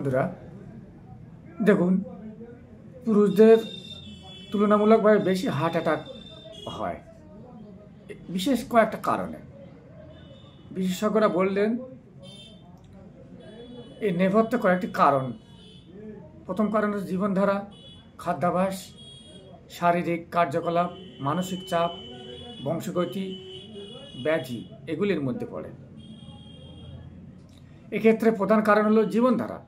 বন্ধুরা দেখুন, পুরুষদের তুলনামূলকভাবে বেশি হার্ট অ্যাটাক হয় বিশেষ কয়েকটা কারণে। বিশেষজ্ঞরা বললেন এই নেপথ্যে কয়েকটি কারণ। প্রথম কারণ হচ্ছে জীবনধারা, খাদ্যাভ্যাস, শারীরিক কার্যকলাপ, মানসিক চাপ, বংশগতি, ব্যাধি এগুলির মধ্যে পড়ে। এক্ষেত্রে প্রধান কারণ হলো জীবনধারা।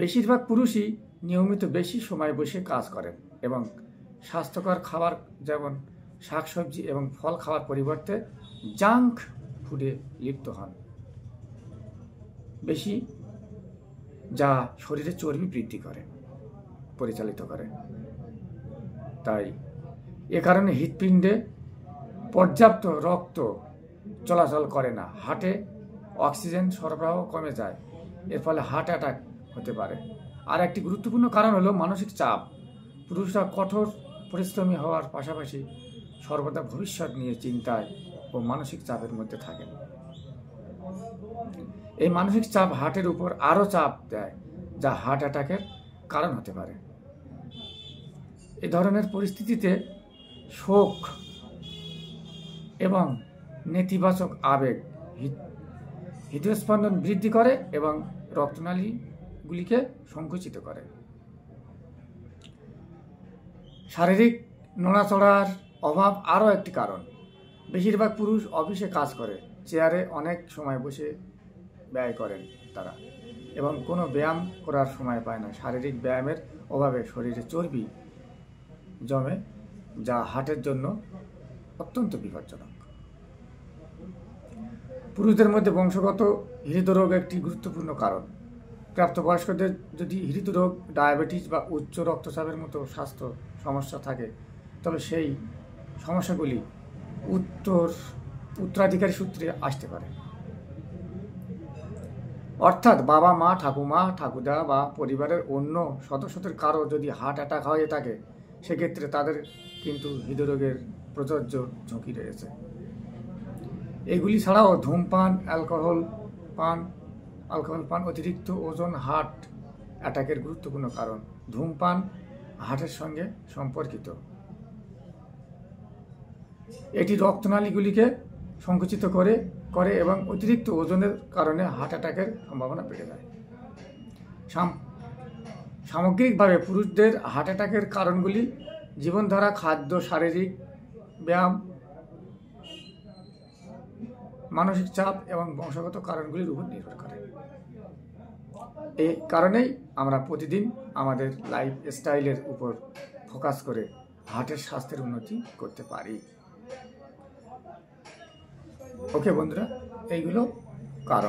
বেশিরভাগ পুরুষই নিয়মিত বেশি সময় বসে কাজ করেন এবং স্বাস্থ্যকর খাবার যেমন শাকসবজি এবং ফল খাওয়ার পরিবর্তে জাঙ্ক ফুডে লিপ্ত হন বেশি, যা শরীরে চর্বি বৃদ্ধি করে, পরিচালিত করে। তাই এ কারণে হৃৎপিণ্ডে পর্যাপ্ত রক্ত চলাচল করে না, হার্টে অক্সিজেন সরবরাহ কমে যায়, এর ফলে হার্ট অ্যাটাক হতে পারে। আর একটি গুরুত্বপূর্ণ কারণ হলো মানসিক চাপ। পুরুষরা কঠোর পরিশ্রমী হওয়ার পাশাপাশি সর্বদা ভবিষ্যৎ নিয়ে চিন্তায় ও মানসিক চাপের মধ্যে থাকেন। এই মানসিক চাপ হার্টের উপর আরও চাপ দেয়, যা হার্ট অ্যাটাকের কারণ হতে পারে। এই ধরনের পরিস্থিতিতে শোক এবং নেতিবাচক আবেগ হৃদস্পন্দন বৃদ্ধি করে এবং রক্তনালীগুলিকে সংকুচিত করে। শারীরিক নড়াচড়ার অভাব আরও একটি কারণ। বেশিরভাগ পুরুষ অফিসে কাজ করে, চেয়ারে অনেক সময় বসে ব্যয় করেন তারা, এবং কোনো ব্যায়াম করার সময় পায় না। শারীরিক ব্যায়ামের অভাবে শরীরে চর্বি জমে, যা হার্টের জন্য অত্যন্ত বিপজ্জনক। পুরুষদের মধ্যে বংশগত হৃদরোগ একটি গুরুত্বপূর্ণ কারণ। প্রাপ্তবয়স্কদের যদি হৃদরোগ, ডায়াবেটিস বা উচ্চ রক্তচাপের মতো স্বাস্থ্য সমস্যা থাকে, তবে সেই সমস্যাগুলি উত্তরাধিকারী সূত্রে আসতে পারে। অর্থাৎ বাবা মা, ঠাকুমা, ঠাকুরদা বা পরিবারের অন্য সদস্যদের কারো যদি হার্ট অ্যাটাক হয়ে থাকে, সেক্ষেত্রে তাদের কিন্তু হৃদরোগের প্রযোজ্য ঝুঁকি রয়েছে। এগুলি ছাড়াও ধূমপান, অ্যালকোহল পান, অতিরিক্ত ওজন হার্ট অ্যাটাকের গুরুত্বপূর্ণ কারণ। ধূমপান হার্টের সঙ্গে সম্পর্কিত। এটি রক্তনালীগুলিকে সংকুচিত করে এবং অতিরিক্ত ওজনের কারণে হার্ট অ্যাটাকের সম্ভাবনা বেড়ে যায়। সামগ্রিকভাবে পুরুষদের হার্ট অ্যাটাকের কারণগুলি জীবনধারা, খাদ্য, শারীরিক ব্যায়াম, মানসিক চাপ এবং বংশগত কারণগুলির উপর নির্ভর করে। এই কারণেই আমরা প্রতিদিন আমাদের লাইফ স্টাইলের উপর ফোকাস করে হার্টের স্বাস্থ্যের উন্নতি করতে পারি। ওকে বন্ধুরা, এইগুলো কারণ।